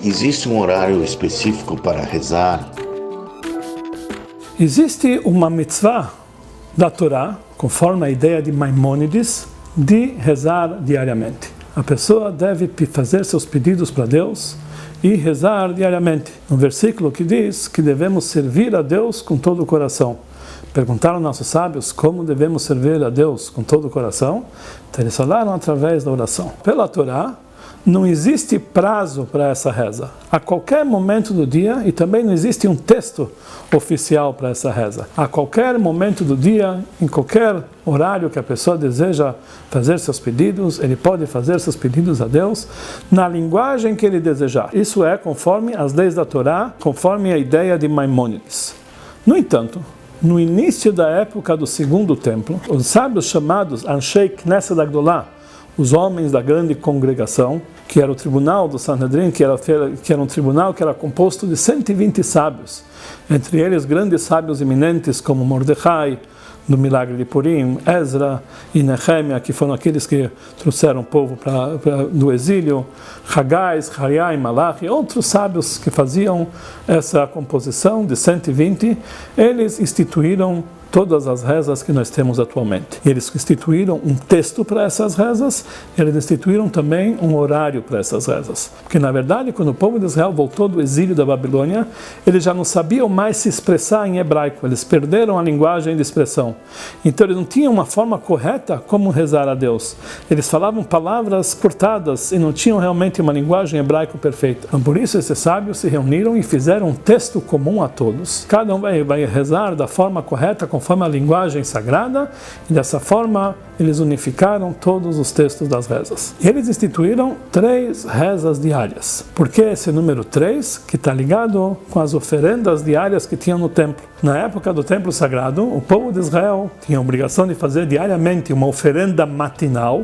Existe um horário específico para rezar? Existe uma mitzvah da Torá, conforme a ideia de Maimônides, de rezar diariamente. A pessoa deve fazer seus pedidos para Deus e rezar diariamente. Um versículo que diz que devemos servir a Deus com todo o coração. Perguntaram nossos sábios como devemos servir a Deus com todo o coração. Então eles falaram através da oração. Pela Torá, não existe prazo para essa reza. A qualquer momento do dia, e também não existe um texto oficial para essa reza. A qualquer momento do dia, em qualquer horário que a pessoa deseja fazer seus pedidos, ele pode fazer seus pedidos a Deus na linguagem que ele desejar. Isso é conforme as leis da Torá, conforme a ideia de Maimônides. No entanto, no início da época do Segundo Templo, os sábios chamados Anshei Knesset Agdolá, os homens da grande congregação, que era o tribunal do Sanhedrin, que era um tribunal que era composto de 120 sábios, entre eles grandes sábios eminentes como Mordecai, do milagre de Purim, Ezra e Nehemia, que foram aqueles que trouxeram o povo do exílio, Hagai, Zechariah, Malachi, outros sábios que faziam essa composição de 120, eles instituíram todas as rezas que nós temos atualmente. Eles instituíram um texto para essas rezas, eles instituíram também um horário para essas rezas. Porque, na verdade, quando o povo de Israel voltou do exílio da Babilônia, eles já não sabiam mais se expressar em hebraico, eles perderam a linguagem de expressão. Então, eles não tinham uma forma correta como rezar a Deus. Eles falavam palavras cortadas e não tinham realmente uma linguagem hebraico perfeita. Então, por isso, esses sábios se reuniram e fizeram um texto comum a todos. Cada um vai rezar da forma correta, conforme a linguagem sagrada, e dessa forma eles unificaram todos os textos das rezas. E eles instituíram 3 rezas diárias. Por que esse número 3? Que está ligado com as oferendas diárias que tinham no templo. Na época do templo sagrado, o povo de Israel tinha a obrigação de fazer diariamente uma oferenda matinal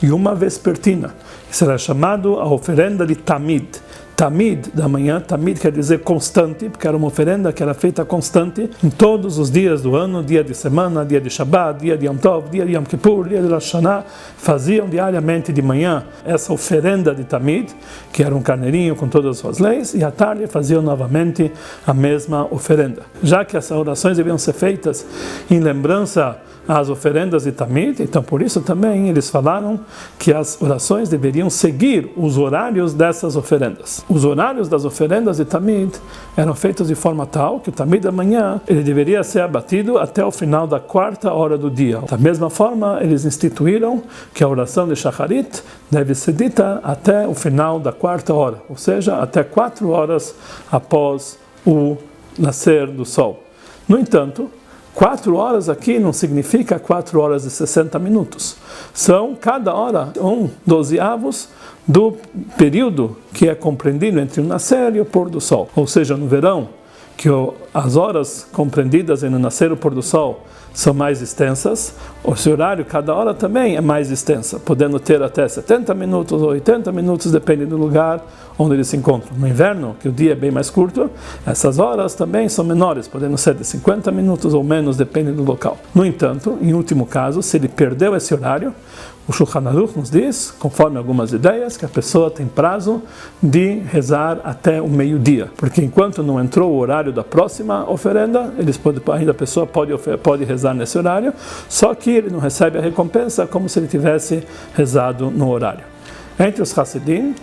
e uma vespertina. Isso era chamado a oferenda de Tamid. Tamid da manhã, Tamid quer dizer constante, porque era uma oferenda que era feita constante em todos os dias do ano, dia de semana, dia de Shabbat, dia de Yom Tov, dia de Yom Kippur, dia de Rosh Hashanah, faziam diariamente de manhã essa oferenda de Tamid, que era um carneirinho com todas as suas leis, e à tarde faziam novamente a mesma oferenda. Já que essas orações deviam ser feitas em lembrança às oferendas de Tamid, então por isso também eles falaram que as orações deveriam seguir os horários dessas oferendas. Os horários das oferendas de Tamid eram feitos de forma tal que o Tamid da manhã ele deveria ser abatido até o final da 4ª hora do dia. Da mesma forma, eles instituíram que a oração de Shacharit deve ser dita até o final da 4ª hora, ou seja, até 4 horas após o nascer do sol. No entanto, 4 horas aqui não significa 4 horas e 60 minutos. São cada hora 1/12 do período que é compreendido entre o nascer e o pôr do sol. Ou seja, no verão, que as horas compreendidas entre o nascer e o pôr do sol são mais extensas, esse horário, cada hora também é mais extensa, podendo ter até 70 minutos ou 80 minutos, depende do lugar onde eles se encontram. No inverno, que o dia é bem mais curto, essas horas também são menores, podendo ser de 50 minutos ou menos, depende do local. No entanto, em último caso, se ele perdeu esse horário, o Shulchan Aruch nos diz, conforme algumas ideias, que a pessoa tem prazo de rezar até o meio-dia, porque enquanto não entrou o horário da próxima oferenda, ainda a pessoa pode rezar nesse horário, só que ele não recebe a recompensa como se ele tivesse rezado no horário. Entre os Hassidim,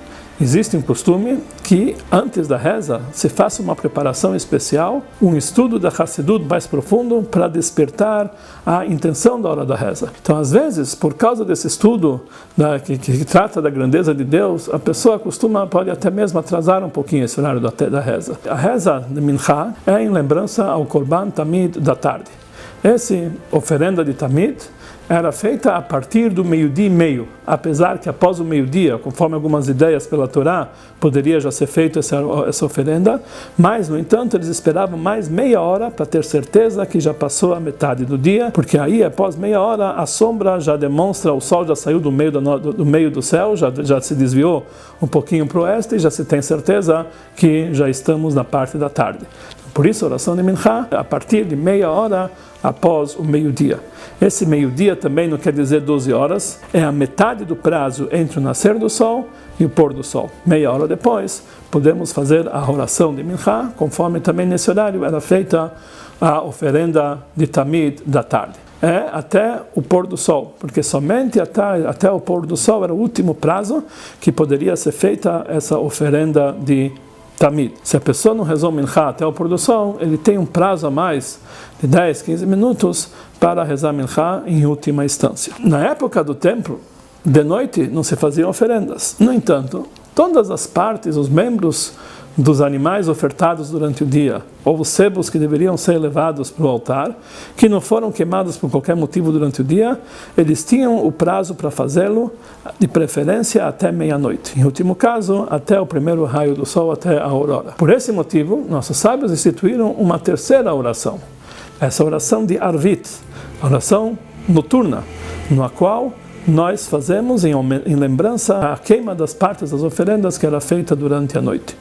existe um costume que antes da reza se faça uma preparação especial, um estudo da Hassidut mais profundo para despertar a intenção da hora da reza. Então, às vezes, por causa desse estudo que trata da grandeza de Deus, a pessoa pode até mesmo atrasar um pouquinho esse horário da reza. A reza de Mincha é em lembrança ao Korban Tamid da tarde. Essa oferenda de Tamid era feita a partir do meio-dia e meio, apesar que após o meio-dia, conforme algumas ideias pela Torá, poderia já ser feita essa oferenda, mas, no entanto, eles esperavam mais meia hora para ter certeza que já passou a metade do dia, porque aí, após meia hora, a sombra já demonstra, o sol já saiu do meio do céu, já se desviou um pouquinho para o oeste e já se tem certeza que já estamos na parte da tarde. Por isso a oração de Minchá, a partir de meia hora após o meio-dia. Esse meio-dia também não quer dizer 12 horas, é a metade do prazo entre o nascer do sol e o pôr do sol. Meia hora depois, podemos fazer a oração de Minchá, conforme também nesse horário era feita a oferenda de Tamid da tarde. Até o pôr do sol, porque somente até o pôr do sol era o último prazo que poderia ser feita essa oferenda de Tamid. Se a pessoa não rezou Minchá até o pôr do sol, ele tem um prazo a mais de 10, 15 minutos para rezar Minchá em última instância. Na época do templo, de noite não se faziam oferendas. No entanto, todas as partes, os membros dos animais ofertados durante o dia, ou os sebos que deveriam ser levados para o altar, que não foram queimados por qualquer motivo durante o dia, eles tinham o prazo para fazê-lo, de preferência até meia-noite. Em último caso, até o primeiro raio do sol, até a aurora. Por esse motivo, nossos sábios instituíram uma terceira oração. Essa oração de Arvit, oração noturna, na qual nós fazemos em lembrança a queima das partes das oferendas que era feita durante a noite.